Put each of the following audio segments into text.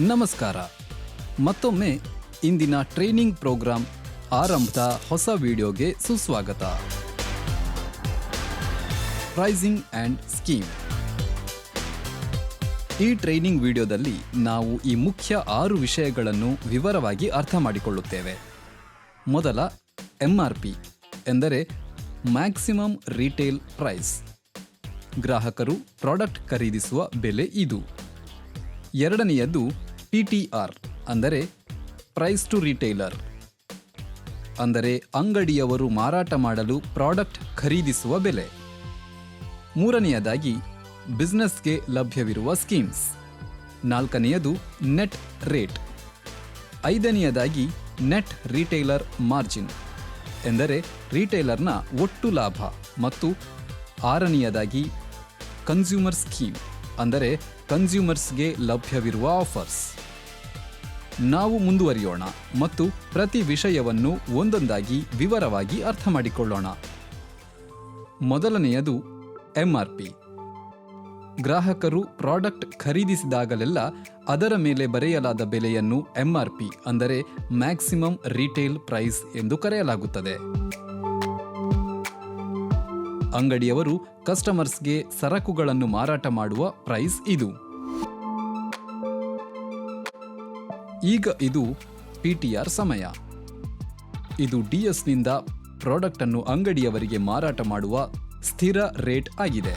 ನಮಸ್ಕಾರ. ಮತ್ತೊಮ್ಮೆ ಇಂದಿನ ಟ್ರೈನಿಂಗ್ ಪ್ರೋಗ್ರಾಂ ಆರಂಭದ ಹೊಸ ವಿಡಿಯೋಗೆ ಸುಸ್ವಾಗತ. Pricing and scheme. ಈ ಟ್ರೈನಿಂಗ್ ವಿಡಿಯೋದಲ್ಲಿ ನಾವು ಈ ಮುಖ್ಯ 6 ವಿಷಯಗಳನ್ನು ವಿವರವಾಗಿ ಅರ್ಥ ಮಾಡಿಕೊಳ್ಳುತ್ತೇವೆ. ಮೊದಲ MRP ಎಂದರೆ ಮ್ಯಾಕ್ಸಿಮಮ್ ರಿಟೇಲ್ ಪ್ರೈಸ್. ಗ್ರಾಹಕರು ಪ್ರಾಡಕ್ಟ್ ಖರೀದಿಸುವ ಬೆಲೆ ಇದು. ಎರಡನೆಯದು PTR ಅಂದರೆ ಪ್ರೈಸ್ ಟು ರಿಟೇಲರ್, ಅಂದರೆ ಅಂಗಡಿಯವರು ಮಾರಾಟ ಮಾಡಲು ಪ್ರಾಡಕ್ಟ್ ಖರೀದಿಸುವ ಬೆಲೆ. ಮೂರನೆಯದಾಗಿ ಬಿಸ್ನೆಸ್ಗೆ ಲಭ್ಯವಿರುವ ಸ್ಕೀಮ್ಸ್. ನಾಲ್ಕನೆಯದು ನೆಟ್ ರೇಟ್. ಐದನೆಯದಾಗಿ ನೆಟ್ ರಿಟೇಲರ್ ಮಾರ್ಜಿನ್ ಎಂದರೆ ರಿಟೇಲರ್ನ ಒಟ್ಟು ಲಾಭ. ಮತ್ತು ಆರನೆಯದಾಗಿ ಕನ್ಸ್ಯೂಮರ್ ಸ್ಕೀಮ್ ಅಂದರೆ ಕನ್ಸ್ಯೂಮರ್ಸ್ಗೆ ಲಭ್ಯವಿರುವ ಆಫರ್ಸ್. ನಾವು ಮುಂದುವರಿಯೋಣ ಮತ್ತು ಪ್ರತಿ ವಿಷಯವನ್ನು ಒಂದೊಂದಾಗಿ ವಿವರವಾಗಿ ಅರ್ಥ ಮಾಡಿಕೊಳ್ಳೋಣ. ಮೊದಲನೆಯದು MRP. ಗ್ರಾಹಕರು ಪ್ರಾಡಕ್ಟ್ ಖರೀದಿಸಿದಾಗಲೆಲ್ಲ ಅದರ ಮೇಲೆ ಬರೆಯಲಾದ ಬೆಲೆಯನ್ನು MRP ಅಂದರೆ ಮ್ಯಾಕ್ಸಿಮಮ್ ರಿಟೇಲ್ ಪ್ರೈಸ್ ಎಂದು ಕರೆಯಲಾಗುತ್ತದೆ. ಅಂಗಡಿಯವರು ಕಸ್ಟಮರ್ಸ್ಗೆ ಸರಕುಗಳನ್ನು ಮಾರಾಟ ಮಾಡುವ ಪ್ರೈಸ್ ಇದು. ಈಗ ಇದು PTR ಸಮಯ. ಇದು DS ನಿಂದ ಪ್ರಾಡಕ್ಟ್ ಅನ್ನು ಅಂಗಡಿಯವರಿಗೆ ಮಾರಾಟ ಮಾಡುವ ಸ್ಥಿರ ರೇಟ್ ಆಗಿದೆ.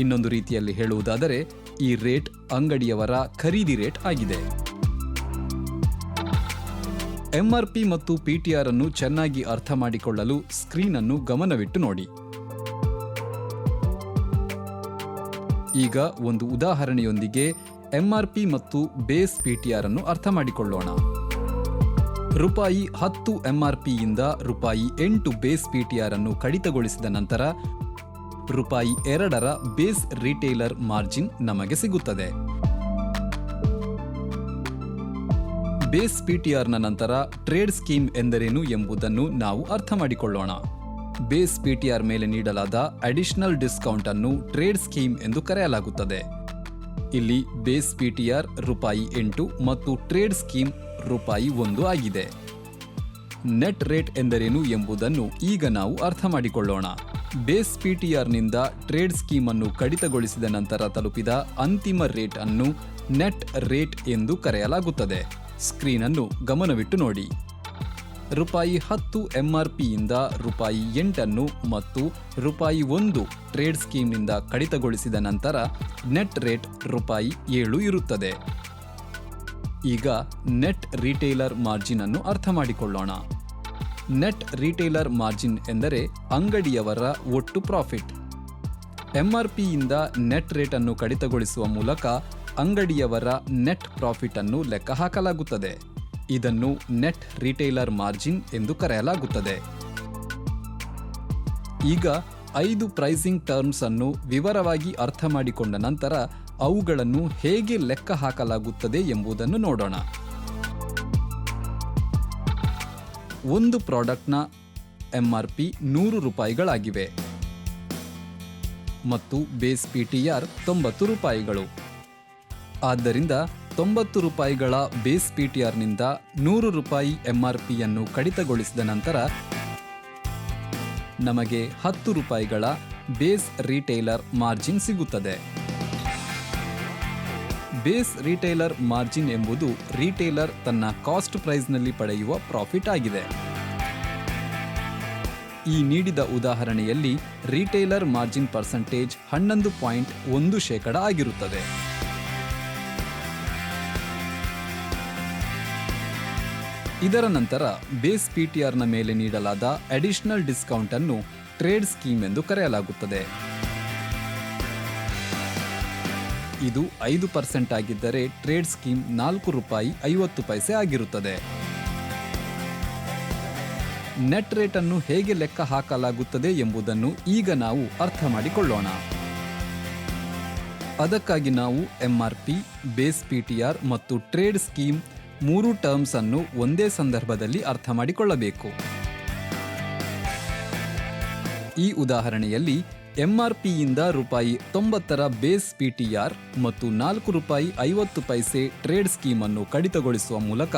ಇನ್ನೊಂದು ರೀತಿಯಲ್ಲಿ ಹೇಳುವುದಾದರೆ ಈ ರೇಟ್ ಅಂಗಡಿಯವರ ಖರೀದಿ ರೇಟ್ ಆಗಿದೆ. MRP ಮತ್ತು PTR ಅನ್ನು ಚೆನ್ನಾಗಿ ಅರ್ಥ ಮಾಡಿಕೊಳ್ಳಲು ಸ್ಕ್ರೀನ್ ಅನ್ನು ಗಮನವಿಟ್ಟು ನೋಡಿ. ಈಗ ಒಂದು ಉದಾಹರಣೆಯೊಂದಿಗೆ MRP ಮತ್ತು ಬೇಸ್ PTR ಅನ್ನು ಅರ್ಥ ಮಾಡಿಕೊಳ್ಳೋಣ. ರೂಪಾಯಿ 10 MRP ಯಿಂದ ರೂಪಾಯಿ 8 ಬೇಸ್ PTR ಅನ್ನು ಕಡಿತಗೊಳಿಸಿದ ನಂತರ ರೂಪಾಯಿ 2ರ ಬೇಸ್ ರಿಟೇಲರ್ ಮಾರ್ಜಿನ್ ನಮಗೆ ಸಿಗುತ್ತದೆ. ಬೇಸ್ PTRನ ನಂತರ ಟ್ರೇಡ್ ಸ್ಕೀಮ್ ಎಂದರೇನು ಎಂಬುದನ್ನು ನಾವು ಅರ್ಥ ಮಾಡಿಕೊಳ್ಳೋಣ. ಬೇಸ್ PTR ಮೇಲೆ ನೀಡಲಾದ ಅಡಿಷನಲ್ ಡಿಸ್ಕೌಂಟ್ ಅನ್ನು ಟ್ರೇಡ್ ಸ್ಕೀಮ್ ಎಂದು ಕರೆಯಲಾಗುತ್ತದೆ. ಇಲ್ಲಿ ಬೇಸ್ PTR ರೂಪಾಯಿ 8 ಮತ್ತು ಟ್ರೇಡ್ ಸ್ಕೀಮ್ ರೂಪಾಯಿ 1 ಆಗಿದೆ. ನೆಟ್ ರೇಟ್ ಎಂದರೇನು ಎಂಬುದನ್ನು ಈಗ ನಾವು ಅರ್ಥ ಮಾಡಿಕೊಳ್ಳೋಣ. ಬೇಸ್ PTRನಿಂದ ಟ್ರೇಡ್ ಸ್ಕೀಮ್ ಅನ್ನು ಕಡಿತಗೊಳಿಸಿದ ನಂತರ ತಲುಪಿದ ಅಂತಿಮ ರೇಟ್ ಅನ್ನು ನೆಟ್ ರೇಟ್ ಎಂದು ಕರೆಯಲಾಗುತ್ತದೆ. ಸ್ಕ್ರೀನ್ ಅನ್ನು ಗಮನವಿಟ್ಟು ನೋಡಿ. ರೂಪಾಯಿ 10 MRP ಯಿಂದ ರೂಪಾಯಿ 8 ಅನ್ನು ಮತ್ತು ರೂಪಾಯಿ 1 ಟ್ರೇಡ್ ಸ್ಕೀಮ್ನಿಂದ ಕಡಿತಗೊಳಿಸಿದ ನಂತರ ನೆಟ್ ರೇಟ್ ರೂಪಾಯಿ 7 ಇರುತ್ತದೆ. ಈಗ ನೆಟ್ ರಿಟೇಲರ್ ಮಾರ್ಜಿನ್ ಅನ್ನು ಅರ್ಥ ಮಾಡಿಕೊಳ್ಳೋಣ. ನೆಟ್ ರಿಟೇಲರ್ ಮಾರ್ಜಿನ್ ಎಂದರೆ ಅಂಗಡಿಯವರ ಒಟ್ಟು ಪ್ರಾಫಿಟ್. MRP ಯಿಂದ ನೆಟ್ ರೇಟ್ ಅನ್ನು ಕಡಿತಗೊಳಿಸುವ ಮೂಲಕ ಅಂಗಡಿಯವರ ನೆಟ್ ಪ್ರಾಫಿಟ್ ಅನ್ನು ಲೆಕ್ಕ ಹಾಕಲಾಗುತ್ತದೆ. ಇದನ್ನು ನೆಟ್ ರಿಟೇಲರ್ ಮಾರ್ಜಿನ್ ಎಂದು ಕರೆಯಲಾಗುತ್ತದೆ. ಈಗ 5 ಪ್ರೈಸಿಂಗ್ ಟರ್ಮ್ಸ್ ಅನ್ನು ವಿವರವಾಗಿ ಅರ್ಥ ಮಾಡಿಕೊಂಡ ನಂತರ ಅವುಗಳನ್ನು ಹೇಗೆ ಲೆಕ್ಕ ಹಾಕಲಾಗುತ್ತದೆ ಎಂಬುದನ್ನು ನೋಡೋಣ. ಒಂದು ಪ್ರಾಡಕ್ಟ್ನ MRP 100 ರೂಪಾಯಿಗಳಾಗಿವೆ ಮತ್ತು ಬೇಸ್ PTR 90 ರೂಪಾಯಿಗಳು. ಆದ್ದರಿಂದ 90 ರೂಪಾಯಿಗಳ ಬೇಸ್ PTRನಿಂದ 100 ರೂಪಾಯಿ MRPಯನ್ನು ಕಡಿತಗೊಳಿಸಿದ ನಂತರ ನಮಗೆ 10 ರೂಪಾಯಿಗಳ ಬೇಸ್ ರಿಟೇಲರ್ ಮಾರ್ಜಿನ್ ಸಿಗುತ್ತದೆ. ಬೇಸ್ ರಿಟೇಲರ್ ಮಾರ್ಜಿನ್ ಎಂಬುದು ರಿಟೇಲರ್ ತನ್ನ ಕಾಸ್ಟ್ ಪ್ರೈಸ್ನಲ್ಲಿ ಪಡೆಯುವ ಪ್ರಾಫಿಟ್ ಆಗಿದೆ. ಈ ನೀಡಿದ ಉದಾಹರಣೆಯಲ್ಲಿ ರಿಟೇಲರ್ ಮಾರ್ಜಿನ್ ಪರ್ಸೆಂಟೇಜ್ 11.1% ಆಗಿರುತ್ತದೆ. ಇದರ ನಂತರ ಬೇಸ್ PTRನ ಮೇಲೆ ನೀಡಲಾದ ಅಡಿಷನಲ್ ಡಿಸ್ಕೌಂಟ್ ಅನ್ನು ಟ್ರೇಡ್ ಸ್ಕೀಮ್ ಎಂದು ಕರೆಯಲಾಗುತ್ತದೆ. ಇದು 5% ಆಗಿದ್ದರೆ ಟ್ರೇಡ್ ಸ್ಕೀಮ್ 4 ರೂಪಾಯಿ 50 ಪೈಸೆ ಆಗಿರುತ್ತದೆ. ನೆಟ್ ರೇಟ್ ಅನ್ನು ಹೇಗೆ ಲೆಕ್ಕ ಹಾಕಲಾಗುತ್ತದೆ ಎಂಬುದನ್ನು ಈಗ ನಾವು ಅರ್ಥ ಮಾಡಿಕೊಳ್ಳೋಣ. ಅದಕ್ಕಾಗಿ ನಾವು MRP, ಬೇಸ್ PTR ಮತ್ತು ಟ್ರೇಡ್ ಸ್ಕೀಮ್ 3 ಟರ್ಮ್ಸ್ ಅನ್ನು ಒಂದೇ ಸಂದರ್ಭದಲ್ಲಿ ಅರ್ಥ ಮಾಡಿಕೊಳ್ಳಬೇಕು. ಈ ಉದಾಹರಣೆಯಲ್ಲಿ ಎಂಆರ್ಪಿಯಿಂದ ₹90 ಬೇಸ್ ಪಿಟಿಆರ್ ಮತ್ತು ₹4.50 ಟ್ರೇಡ್ ಸ್ಕೀಮ್ ಅನ್ನು ಕಡಿತಗೊಳಿಸುವ ಮೂಲಕ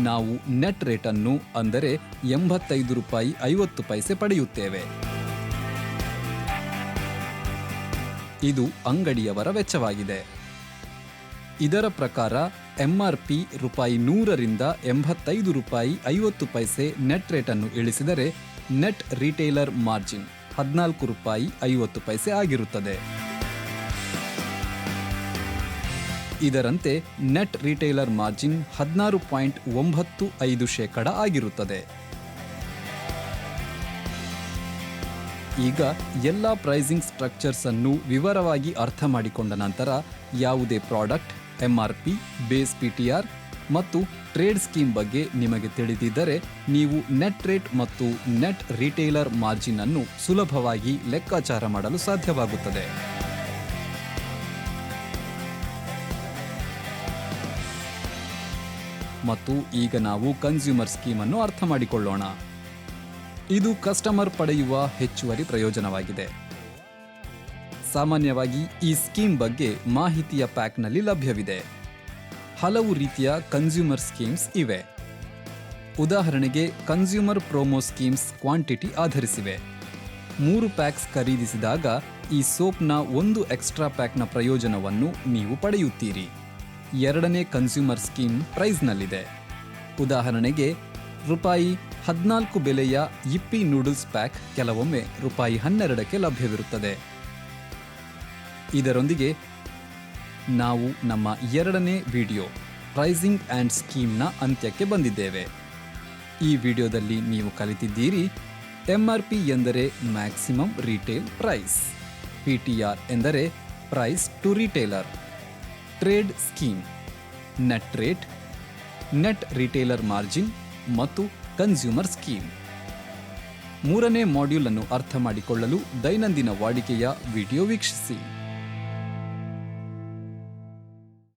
ನಾವು ನೆಟ್ ರೇಟ್ ಅನ್ನು ಅಂದರೆ ₹85.50 ಪಡೆಯುತ್ತೇವೆ. ಇದು ಅಂಗಡಿಯವರ ವೆಚ್ಚವಾಗಿದೆ. ಇದರ ಪ್ರಕಾರ ಎಂಆರ್ಪಿ ₹100ರಿಂದ ₹85.50 ನೆಟ್ ರೇಟ್ ಅನ್ನು ಇಳಿಸಿದರೆ ನೆಟ್ ರಿಟೇಲರ್ ಮಾರ್ಜಿನ್ ₹14.50 ಆಗಿರುತ್ತದೆ. ಇದರಂತೆ ನೆಟ್ ರಿಟೇಲರ್ ಮಾರ್ಜಿನ್ 16.95% ಆಗಿರುತ್ತದೆ. ಈಗ ಎಲ್ಲ ಪ್ರೈಸಿಂಗ್ ಸ್ಟ್ರಕ್ಚರ್ಸ್ ಅನ್ನು ವಿವರವಾಗಿ ಅರ್ಥ ಮಾಡಿಕೊಂಡ ನಂತರ ಯಾವುದೇ ಪ್ರಾಡಕ್ಟ್, ಎಂಆರ್ಪಿ, ಬೇಸ್ ಪಿಟಿಆರ್ ಮತ್ತು ಟ್ರೇಡ್ ಸ್ಕೀಮ್ ಬಗ್ಗೆ ನಿಮಗೆ ತಿಳಿದಿದ್ದರೆ ನೀವು ನೆಟ್ ರೇಟ್ ಮತ್ತು ನೆಟ್ ರಿಟೇಲರ್ ಮಾರ್ಜಿನ್ ಅನ್ನು ಸುಲಭವಾಗಿ ಲೆಕ್ಕಾಚಾರ ಮಾಡಲು ಸಾಧ್ಯವಾಗುತ್ತದೆ. ಮತ್ತು ಈಗ ನಾವು ಕನ್ಸ್ಯೂಮರ್ ಸ್ಕೀಮ್ ಅನ್ನು ಅರ್ಥ ಮಾಡಿಕೊಳ್ಳೋಣ. ಇದು ಕಸ್ಟಮರ್ ಪಡೆಯುವ ಹೆಚ್ಚುವರಿ ಪ್ರಯೋಜನವಾಗಿದೆ. ಸಾಮಾನ್ಯವಾಗಿ ಈ ಸ್ಕೀಮ್ ಬಗ್ಗೆ ಮಾಹಿತಿಯ ಪ್ಯಾಕ್ನಲ್ಲಿ ಲಭ್ಯವಿದೆ. ಹಲವು ರೀತಿಯ ಕನ್ಸ್ಯೂಮರ್ ಸ್ಕೀಮ್ಸ್ ಇವೆ. ಉದಾಹರಣೆಗೆ ಕನ್ಸ್ಯೂಮರ್ ಪ್ರೋಮೋ ಸ್ಕೀಮ್ಸ್ ಕ್ವಾಂಟಿಟಿ ಆಧರಿಸಿವೆ. 3 ಪ್ಯಾಕ್ಸ್ ಖರೀದಿಸಿದಾಗ ಈ ಸೋಪ್ನ 1 ಎಕ್ಸ್ಟ್ರಾ ಪ್ಯಾಕ್ನ ಪ್ರಯೋಜನವನ್ನು ನೀವು ಪಡೆಯುತ್ತೀರಿ. ಎರಡನೇ ಕನ್ಸ್ಯೂಮರ್ ಸ್ಕೀಮ್ ಪ್ರೈಸ್ನಲ್ಲಿದೆ. ಉದಾಹರಣೆಗೆ ₹14 ಬೆಲೆಯ yippee ನೂಡಲ್ಸ್ ಪ್ಯಾಕ್ ಕೆಲವೊಮ್ಮೆ ₹12ಕ್ಕೆ ಲಭ್ಯವಿರುತ್ತದೆ. ಇದರೊಂದಿಗೆ ನಾವು ನಮ್ಮ ಎರಡನೇ ವಿಡಿಯೋ ಪ್ರೈಸಿಂಗ್ ಆ್ಯಂಡ್ ಸ್ಕೀಮ್ನ ಅಂತ್ಯಕ್ಕೆ ಬಂದಿದ್ದೇವೆ. ಈ ವಿಡಿಯೋದಲ್ಲಿ ನೀವು ಕಲಿತಿದ್ದೀರಿ ಎಂಆರ್ಪಿ ಎಂದರೆ ಮ್ಯಾಕ್ಸಿಮಮ್ ರಿಟೇಲ್ ಪ್ರೈಸ್, ಪಿಟಿಆರ್ ಎಂದರೆ price to retailer, trade scheme, net rate, net retailer margin ಮತ್ತು ಕನ್ಸ್ಯೂಮರ್ ಸ್ಕೀಮ್. 3ನೇ ಮಾಡ್ಯೂಲ್ ಅನ್ನು ಅರ್ಥ ಮಾಡಿಕೊಳ್ಳಲು ದೈನಂದಿನ ವಾಡಿಕೆಯ ವಿಡಿಯೋ ವೀಕ್ಷಿಸಿ.